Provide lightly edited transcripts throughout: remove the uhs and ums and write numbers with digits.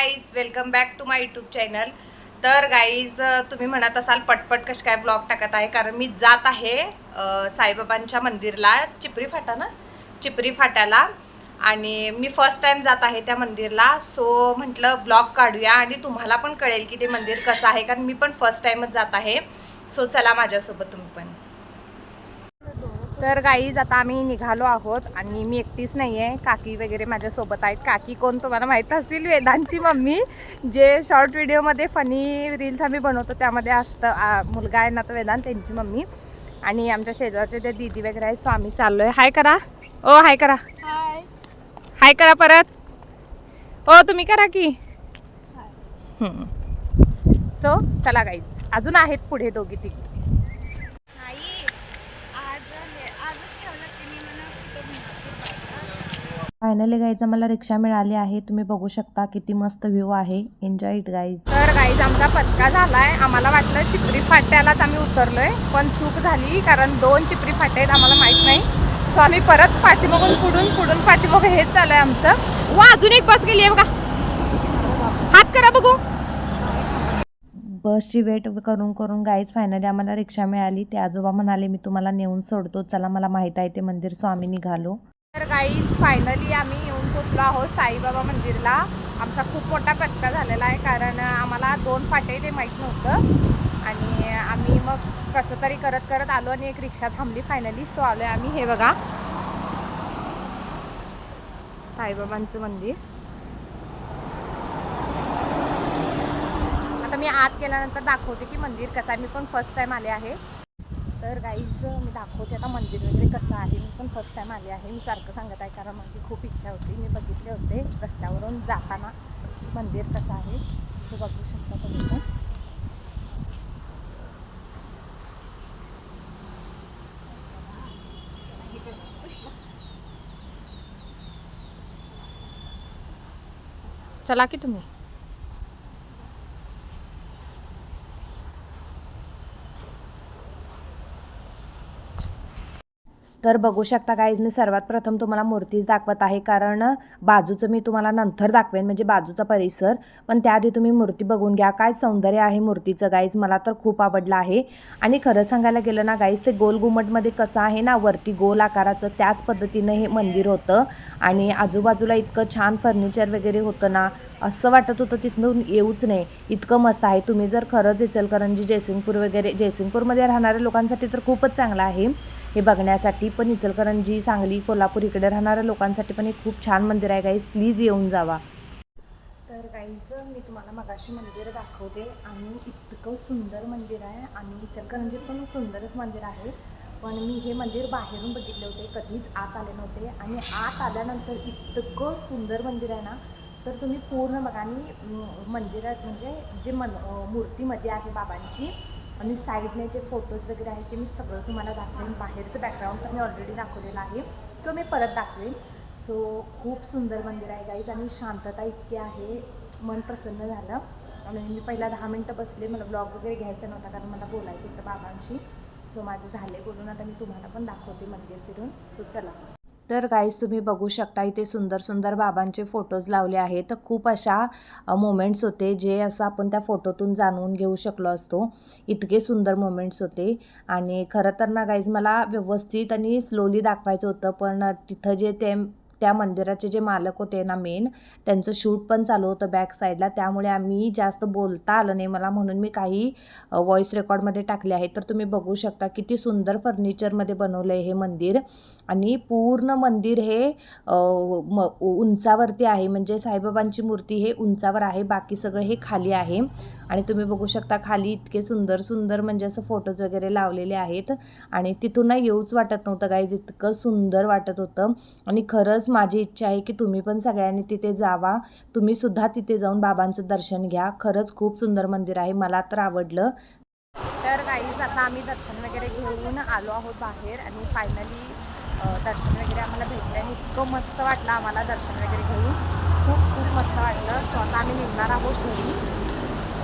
Guys, welcome back to my YouTube channel. तर guys, तुम्ही म्हणत असाल पटपट कशी काय ब्लॉग टाकत आहे, कारण मी जात आहे साईबाबांच्या मंदिरला, चिपरी फाट्याला. आणि मी फर्स्ट टाइम जात आहे त्या मंदिरला. सो म्हटलं ब्लॉग काढूया आणि तुम्हाला पण कळेल की ते मंदिर कसं आहे, कारण मी पण फर्स्ट टाइमच जात आहे. सो चला माझ्यासोबत तुम्ही पण. तर गाईज, आता आम्ही निघालो आहोत आणि मी एकटीच नाही आहे, काकी वगैरे माझ्यासोबत आहेत. काकी कोण तुम्हाला माहीत असतील, वेदांची मम्मी, जे शॉर्ट व्हिडिओमध्ये फनी रील्स आम्ही बनवतो त्यामध्ये असतं मुलगा आहे ना तो वेदांत, त्यांची मम्मी. आणि आमच्या शेजारचे ते दीदी वगैरे आहे. सो आम्ही चाललो आहे. हाय करा, ओ हाय करा, हाय करा परत, ओ तुम्ही करा की. सो चला गाईज, अजून आहेत पुढे दोघी तिघी. फायनली गाईज मला रिक्षा मिळाली आहे. तुम्ही बघू शकता किती मस्त व्ह्यू आहे. Enjoy it guys. तर गाईज, आमचा पचका झालाय. आम्हाला वाटलं चिपरी फाट्यालाच आम्ही उतरलोय, पण चूक झाली, कारण 2 चिपरी फाटे आहेत, आम्हाला माहित नाही. सो आम्ही परत पाठीमागून पुढून पाठीमागं हेच चालू आहे आमचं. वा, अजून एक बस गेली आहे बघा, हात करा बघू. बसची वेट करून करून गाईज फायनली आम्हाला रिक्षा मिळाली. ते आजोबा म्हणाले मी तुम्हाला नेऊन सोडतो, चला मला माहीत आहे ते मंदिर. सो आम्ही निघालो. तर गाईज, फायनली आम्ही येऊन पोचलो आहोत साईबाबा मंदिरला. आमचा खूप मोठा पचका झालेला आहे, कारण आम्हाला 2 फाटे ते माहीत नव्हतं. आणि आम्ही मग कसं तरी करत करत आलो आणि एक रिक्षा थांबली फायनली. सो आलो आहे आम्ही. हे बघा साईबाबांचं मंदिर. आता मी आत गेल्यानंतर दाखवते की मंदिर कसं आहे. मी पण फर्स्ट टाइम आले आहे. तर गाईज, मी दाखवते आता मंदिर वगैरे कसं आहे. मी पण फर्स्ट टाइम आले आहे. मी सारखं सांगत आहे, कारण माझी खूप इच्छा होती. मी बघितले होते रस्त्यावरून जाताना मंदिर कसं आहे. सो बघू शकता तुम्ही पण. चला की तुम्ही. तर बघू शकता गाईज, मी सर्वात प्रथम तुम्हाला मूर्तीच दाखवत आहे, कारण बाजूचं मी तुम्हाला नंतर दाखवेन, म्हणजे बाजूचा परिसर. पण त्याआधी तुम्ही मूर्ती बघून घ्या. काय सौंदर्य आहे मूर्तीचं गाईज, मला तर खूप आवडलं आहे. आणि खरं सांगायला गेलं ना गाईज, ते गोल घुमटमध्ये कसं आहे ना, वरती गोल आकाराचं, त्याच पद्धतीनं हे मंदिर होतं. आणि आजूबाजूला इतकं छान फर्निचर वगैरे होतं ना, असं वाटत होतं तिथून येऊच नाही, इतकं मस्त आहे. तुम्ही जर खरंच इचलकरंजी, जयसिंगपूर वगैरे, जयसिंगपूरमध्ये राहणाऱ्या लोकांसाठी तर खूपच चांगलं आहे हे बघण्यासाठी. पण इचलकरंजी, सांगली, कोल्हापूर इकडे राहणाऱ्या लोकांसाठी पण एक खूप छान मंदिर आहे गाईज, प्लीज येऊन जावा. तर गाईज, मी तुम्हाला मगाशी मंदिर दाखवते आणि इतकं सुंदर मंदिर आहे. आणि इचलकरंजीत पण सुंदरच मंदिर आहे. पण मी हे मंदिर बाहेरून बघितले होते, कधीच आत आले नव्हते. आणि आत आल्यानंतर इतकं सुंदर मंदिर आहे ना, तर तुम्ही पूर्ण बघा. आणि मंदिरात म्हणजे जे मूर्तीमध्ये आहे बाबांची, आणि साईडने जे फोटोज वगैरे आहेत ते मी सगळं तुम्हाला दाखवेन. बाहेरचं बॅकग्राऊंड तर मी ऑलरेडी दाखवलेलं आहे, तो मी परत दाखवेन. सो खूप सुंदर मंदिर आहे गाईज, आणि शांतता इतकी आहे, मन प्रसन्न झालं. आणि मी पहिला 10 मिनटं बसले, मला ब्लॉग वगैरे घ्यायचा नव्हता, कारण मला बोलायचं होतं बाबांशी. सो माझे झाले बोलून, आता मी तुम्हाला पण दाखवते मंदिर फिरून. सो चला. तर गाईज, तुम्ही बघू शकता इथे सुंदर सुंदर बाबांचे फोटोज लावले आहेत. तर खूप अशा मोमेंट्स होते जे असं आपण त्या फोटोतून जाणून घेऊ शकलो असतो. इतके सुंदर मोमेंट्स होते. आणि खरं तर ना गाईज, मला व्यवस्थित आणि स्लोली दाखवायचं होतं, पण तिथं जे त्या मंदिराचे जे मालक होते ना मेन, त्यांचं शूट पण चालू होतं बॅक साईडला, त्यामुळे आम्ही जास्त बोलता आलं नाही मला, म्हणून मी काही व्हॉइस रेकॉर्डमध्ये टाकले आहेत. तर तुम्ही बघू शकता किती सुंदर फर्निचरमध्ये बनवलं आहे हे मंदिर. आणि पूर्ण मंदिर हे उंचावरती आहे, म्हणजे साईबाबांची मूर्ती हे उंचावर आहे, बाकी सगळं हे खाली आहे. आणि तुम्ही बघू शकता खाली इतके सुंदर सुंदर म्हणजे असं फोटोज वगैरे लावलेले आहेत. आणि तिथून ना येऊच वाटत नव्हतं गाईज, इतकं सुंदर वाटत होतं. आणि खरंच माझी इच्छा आहे की तुम्ही पण सगळ्यांनी तिथे जावा, तुम्ही सुद्धा तिथे जाऊन बाबांचं दर्शन घ्या. खरंच खूप सुंदर मंदिर आहे, मला तर आवडलं. तर गाईज, आता आम्ही दर्शन वगैरे घेऊन आलो आहोत बाहेर. आणि फायनली दर्शन वगैरे आम्हाला भेटलं आणि इतकं मस्त वाटलं आम्हाला दर्शन वगैरे घेऊन, खूप खूप मस्त वाटलं. सो आता आम्ही निघणार आहोत घरी.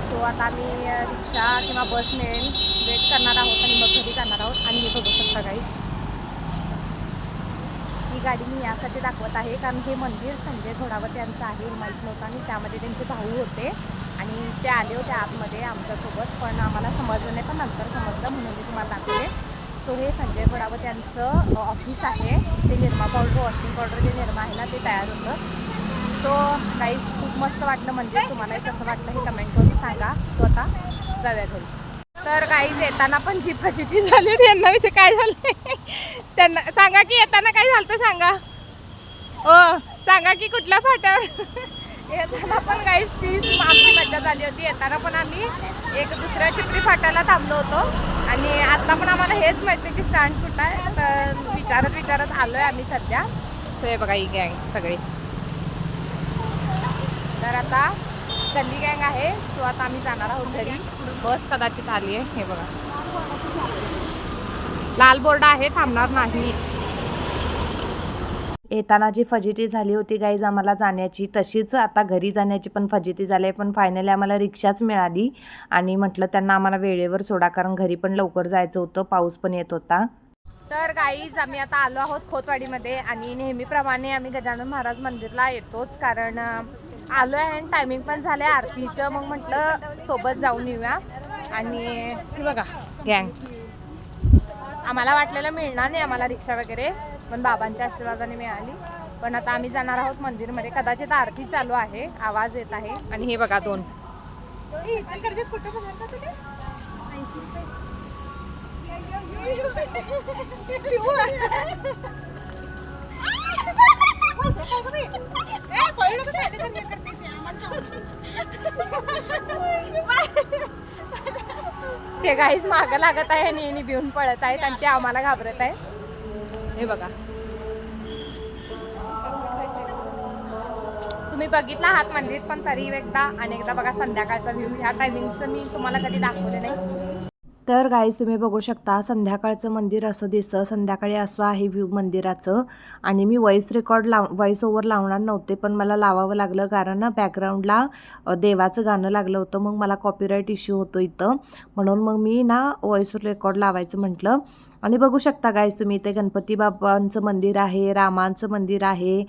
सो आता आम्ही रिक्षा किंवा बस मिळेल वेट करणार आहोत आणि मग घरी जाणार आहोत. आणि हे बघू शकता गाईज, ही गाडी मी यासाठी दाखवत आहे कारण हे मंदिर संजय घोडावत यांचं आहे, हे माहीत नव्हतं आणि त्यामध्ये त्यांचे भाऊ होते आणि ते आले होते आतमध्ये आमच्यासोबत, पण आम्हाला समजलं नाही, पण नंतर समजलं म्हणून मी तुम्हाला दाखवले. सो हे संजय घोडावत यांचं ऑफिस आहे. ते निरमा पावडर, वॉशिंग पावडर जे निरमा आहे ना ते तयार होतं. सो गाईज खूप मस्त वाटलं, म्हणजे तुम्हालाही कसं वाटलं हे कमेंट करून सांगा. सो आता जाऊया घरी. तर गाईज येताना पण जी फजिती झाली होती यांना विचार काय झालं त्यांना सांगा की येताना काय झालं तर सांगा. हो सांगा की कुठल्या फाट्यावर येताना पण गाईज तीच आमची मज्जा झाली होती. येताना पण आम्ही एक दुसऱ्या चिपरी फाट्याला थांबलो होतो आणि आता पण आम्हाला हेच माहिती नाही की स्टँड कुठं आहे, तर विचारत आलो आहे आम्ही सध्या. सो हे बघा ही गँग सगळी, तर आता गल्ली गँग आहे. सो आता आम्ही जाणार आहोत घरी. बस कदाचित आली आहे, हे बघा लाल बोर्ड आहे, थांबणार नाही. येताना जी फजिती झाली होती गाईज आम्हाला जाण्याची, तशीच आता घरी जाण्याची पण फजिती झाली. पण फायनली आम्हाला रिक्षाच मिळाली आणि म्हटलं त्यांना आम्हाला वेळेवर सोडा कारण घरी पण लवकर जायचं होतं, पाऊस पण येत होता. तर गाईज आम्ही आता आलो आहोत खोतवाडीमध्ये आणि नेहमीप्रमाणे आम्ही गजानन महाराज मंदिरला येतोच कारण आलो आहे आणि टायमिंग पण झालं आहे आरतीचं. मग म्हटलं सोबत जाऊन येऊया. आणि हे बघा गँग, आम्हाला वाटलेलं मिळणार नाही आम्हाला रिक्षा वगैरे, पण बाबांच्या आशीर्वादाने मिळाली. पण आता आम्ही जाणार आहोत मंदिरमध्ये, कदाचित आरती चालू आहे, आवाज येत आहे. आणि हे बघा दोन ते गाईस मागं लागत आहे आणि भिवून पळत आहेत आणि ते आम्हाला घाबरत आहे. हे बघा तुम्ही बघितला आहात मंदिर, पण तरी एकदा अनेकदा बघा संध्याकाळचा व्ह्यू. ह्या टायमिंगचं मी तुम्हाला कधी दाखवलं नाही. तर गाईज तुम्ही बघू शकता संध्याकाळचं मंदिर असं दिसतं, संध्याकाळी असं आहे व्ह्यू मंदिराचं. आणि मी व्हॉइस ओव्हर लावणार नव्हते, पण मला लावावं लागलं कारण बॅकग्राऊंडला देवाचं गाणं लागलं होतं, मग मला कॉपीराईट इश्यू होतो इथं, म्हणून मग मी ना व्हॉइस रेकॉर्ड लावायचं म्हटलं. आणि बघू शकता गाईज तुम्ही इथे गणपती बाबांचं मंदिर आहे, रामांचं मंदिर आहे,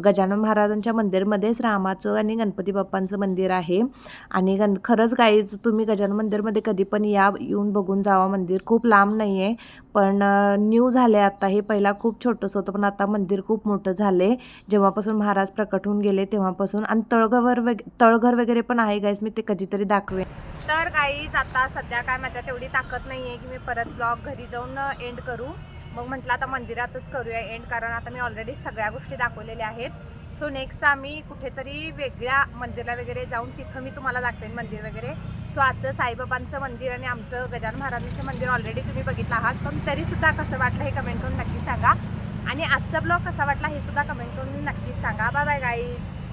गजानन महाराजांच्या मंदिरमध्येच रामाचं आणि गणपती बाप्पांचं मंदिर आहे. आणि खरंच गाईज तुम्ही गजानन मंदिरमध्ये कधी पण येऊन बघून जावा. मंदिर खूप लांब नाही आहे, पण न्यू झाले आता. हे पहिला खूप छोटंसं होतं, पण आता मंदिर खूप मोठं झाले जेव्हापासून महाराज प्रकट होऊन गेले तेव्हापासून. आणि तळघर वगैरे पण आहे गाईज, मी ते कधीतरी दाखवेन. तर गाईज आता सध्या काय माझ्या तेवढी ताकद नाही आहे की मी परत ब्लॉग घरी जाऊन एंड करू. मग म्हटलं आता मंदिरातच करूया एंड, कारण आता मी ऑलरेडी सगळ्या गोष्टी दाखवलेल्या आहेत. सो नेक्स्ट आम्ही कुठेतरी वेगळ्या मंदिरला वगैरे जाऊन तिथं मी तुम्हाला दाखवेन मंदिर वगैरे. सो आजचं साईबाबांचं मंदिर आणि आमचं गजानन महाराजांचं मंदिर ऑलरेडी तुम्ही बघितलं आहात, पण तरीसुद्धा कसं वाटलं हे कमेंट करून नक्की सांगा. आणि आजचा ब्लॉग कसा वाटला हे सुद्धा कमेंट करून नक्कीच सांगा. Bye bye guys.